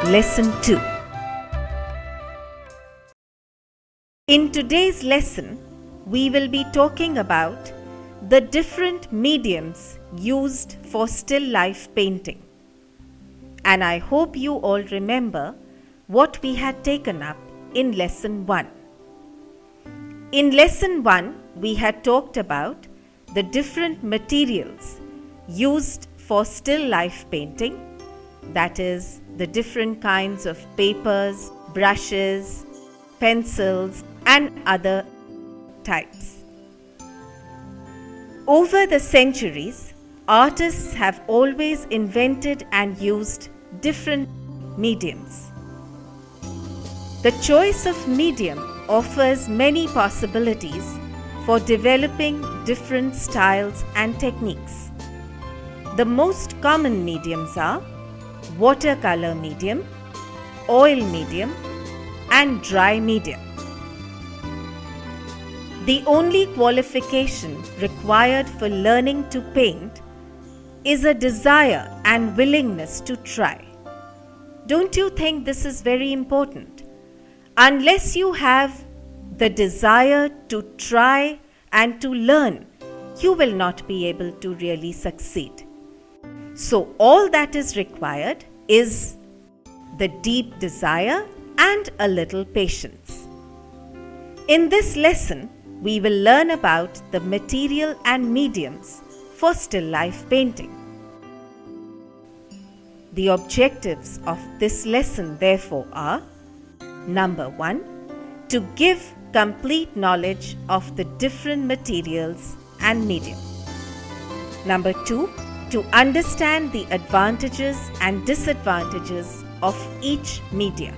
Lesson 2. In today's lesson, we will be talking about the different mediums used for still life painting. And I hope you all remember what we had taken up in Lesson 1. In Lesson 1, we had talked about the different materials used for still life painting, that is, the different kinds of papers, brushes, pencils, and other types. Over the centuries, artists have always invented and used different mediums. The choice of medium offers many possibilities for developing different styles and techniques. The most common mediums are watercolor medium, oil medium, and dry medium. The only qualification required for learning to paint is a desire and willingness to try. Don't you think this is very important? Unless you have the desire to try and to learn, you will not be able to really succeed. So all that is required is the deep desire and a little patience. In this lesson, we will learn about the material and mediums for still life painting. The objectives of this lesson therefore are: number 1, to give complete knowledge of the different materials and medium. Number 2, to understand the advantages and disadvantages of each media.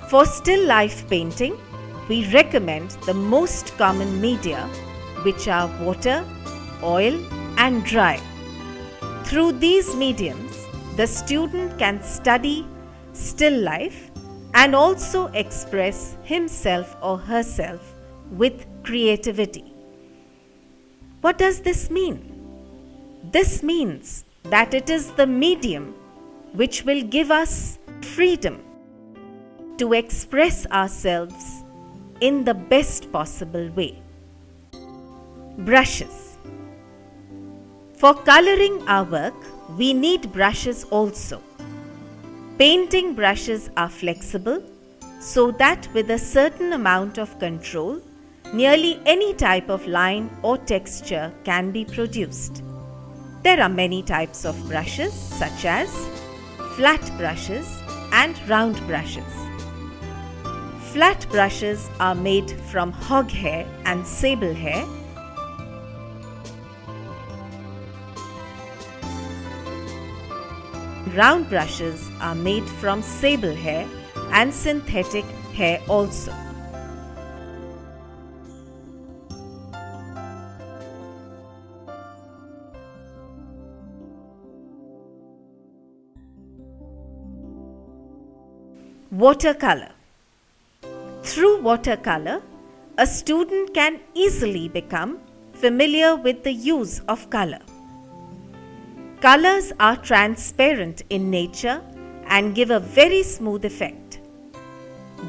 For still life painting, we recommend the most common media, which are water, oil, and dry. Through these mediums, the student can study still life and also express himself or herself with creativity. What does this mean? This means that it is the medium which will give us freedom to express ourselves in the best possible way. Brushes. For coloring our work, we need brushes also. Painting brushes are flexible so that with a certain amount of control, nearly any type of line or texture can be produced. There are many types of brushes such as flat brushes and round brushes. Flat brushes are made from hog hair and sable hair. Round brushes are made from sable hair and synthetic hair also. Watercolor. Through watercolor, a student can easily become familiar with the use of color. Colors are transparent in nature and give a very smooth effect.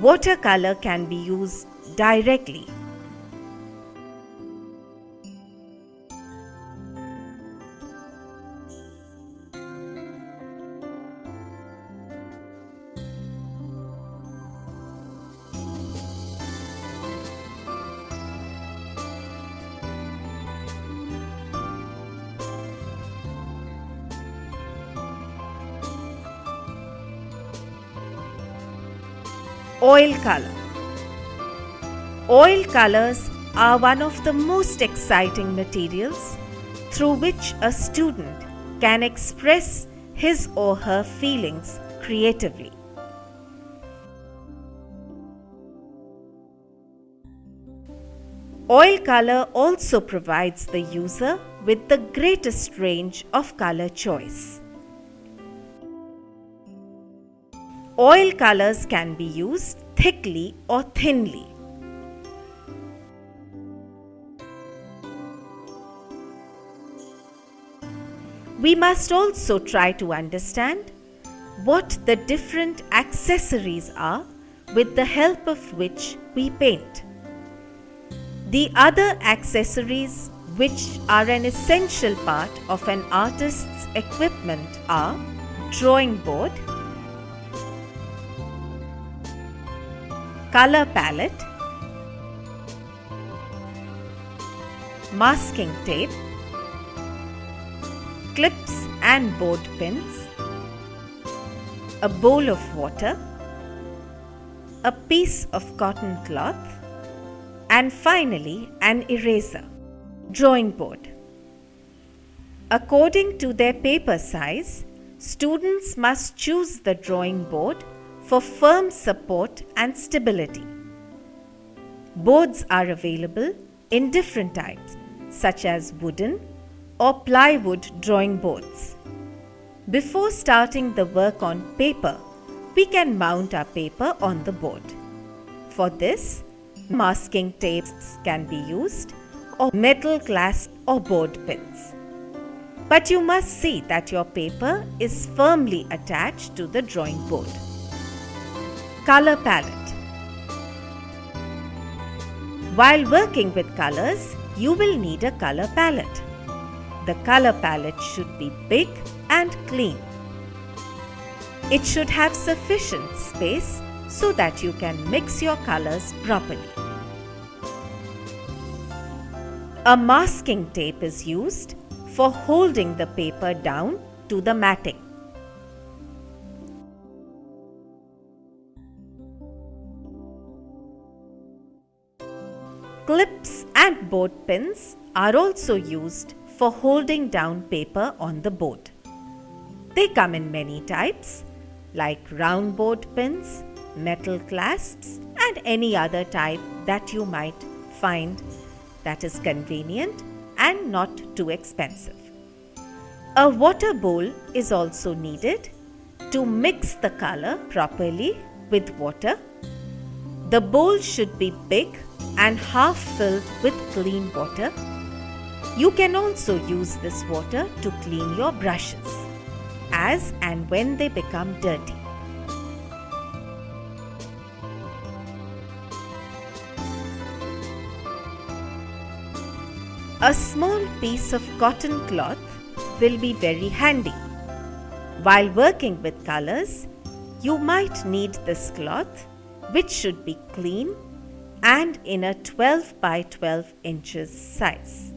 Watercolor can be used directly. Oil color. Oil colors are one of the most exciting materials through which a student can express his or her feelings creatively. Oil color also provides the user with the greatest range of color choice. Oil colors can be used thickly or thinly. We must also try to understand what the different accessories are with the help of which we paint. The other accessories which are an essential part of an artist's equipment are drawing board, color palette, masking tape, clips and board pins, a bowl of water, a piece of cotton cloth, and finally an eraser. Drawing board. According to their paper size, students must choose the drawing board for firm support and stability. Boards are available in different types, such as wooden or plywood drawing boards. Before starting the work on paper, we can mount our paper on the board. For this, masking tapes can be used, or metal clasps or board pins. But you must see that your paper is firmly attached to the drawing board. Color palette. While working with colors, you will need a color palette. The color palette should be big and clean. It should have sufficient space so that you can mix your colors properly. A masking tape is used for holding the paper down to the matting. Clips and board pins are also used for holding down paper on the board. They come in many types, like round board pins, metal clasps, and any other type that you might find that is convenient and not too expensive. A water bowl is also needed to mix the color properly with water. The bowl should be big and half filled with clean water. You can also use this water to clean your brushes as and when they become dirty. A small piece of cotton cloth will be very handy. While working with colors, you might need this cloth, which should be clean and in a 12 by 12 inches size.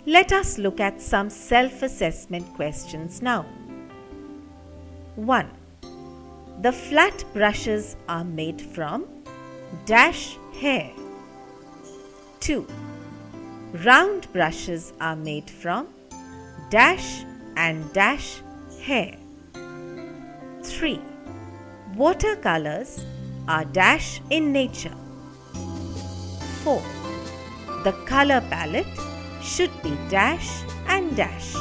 Let us look at some self-assessment questions now. 1. The flat brushes are made from dash hair. 2. Round brushes are made from dash and dash hair. 3. Watercolors are dash in nature. 4. The color palette should be dash and dash.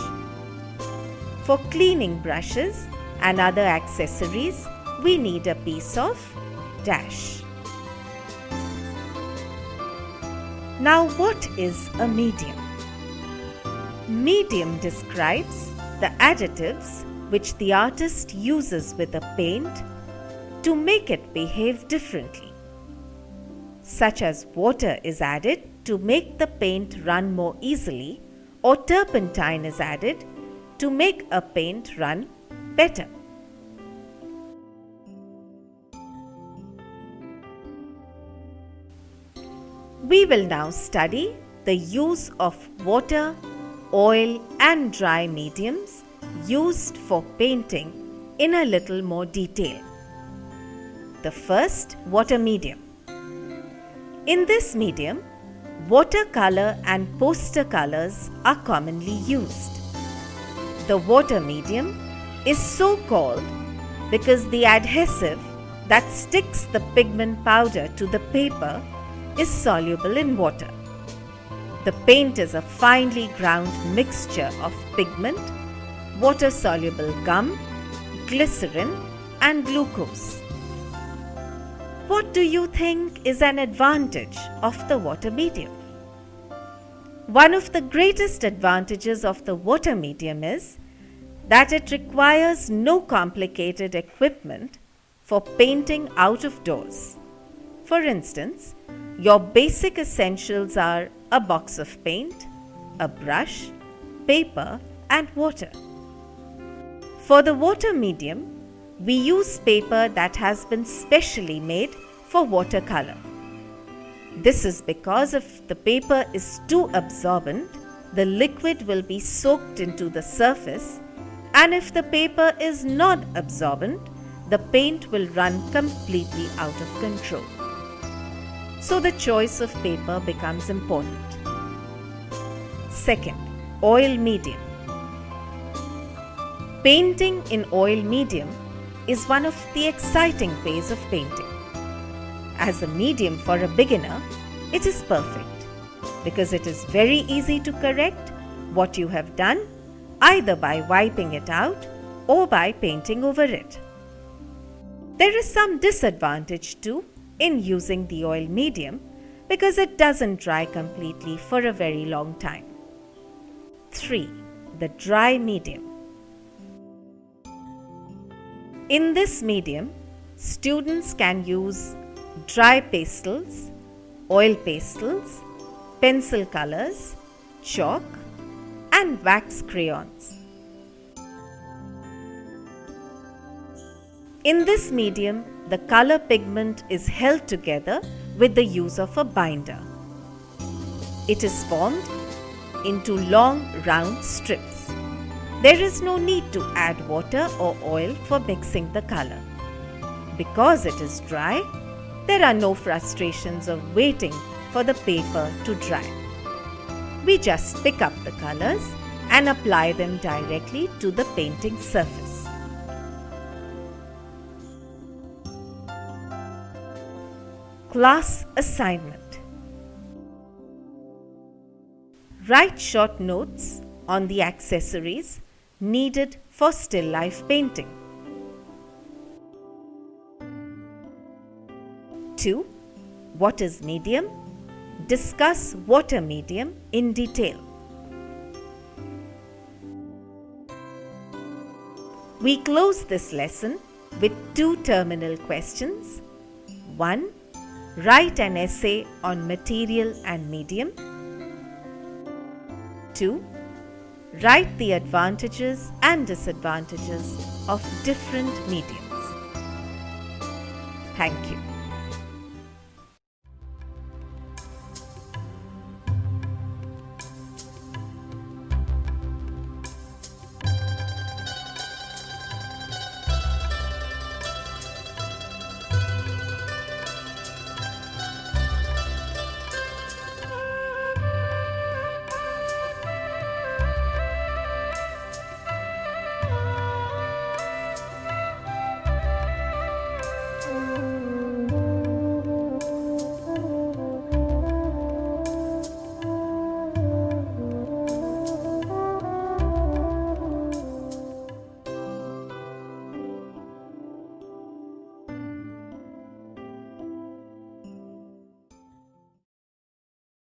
For cleaning brushes and other accessories, we need a piece of dash. Now, what is a medium? Medium describes the additives which the artist uses with a paint to make it behave differently, such as water is added to make the paint run more easily, or turpentine is added to make a paint run better. We will now study the use of water, oil and dry mediums used for painting in a little more detail. The first, water medium. In this medium, watercolor and poster colors are commonly used. The water medium is so called because the adhesive that sticks the pigment powder to the paper is soluble in water. The paint is a finely ground mixture of pigment, water-soluble gum, glycerin and glucose. What do you think is an advantage of the water medium? One of the greatest advantages of the water medium is that it requires no complicated equipment for painting out of doors. For instance, your basic essentials are a box of paint, a brush, paper, and water. For the water medium, we use paper that has been specially made for watercolor. This is because if the paper is too absorbent, the liquid will be soaked into the surface, and if the paper is not absorbent, the paint will run completely out of control. So the choice of paper becomes important. Second, oil medium. Painting in oil medium is one of the exciting ways of painting. As a medium for a beginner, it is perfect because it is very easy to correct what you have done either by wiping it out or by painting over it. There is some disadvantage too in using the oil medium because it doesn't dry completely for a very long time. 3. The dry medium. In this medium, students can use dry pastels, oil pastels, pencil colors, chalk, and wax crayons. In this medium, the color pigment is held together with the use of a binder. It is formed into long round strips. There is no need to add water or oil for mixing the color. Because it is dry, there are no frustrations of waiting for the paper to dry. We just pick up the colors and apply them directly to the painting surface. Class assignment. Write short notes on the accessories needed for still life painting. 2. What is medium? Discuss water medium in detail. We close this lesson with 2 terminal questions. 1. Write an essay on material and medium. 2. Write the advantages and disadvantages of different mediums. Thank you.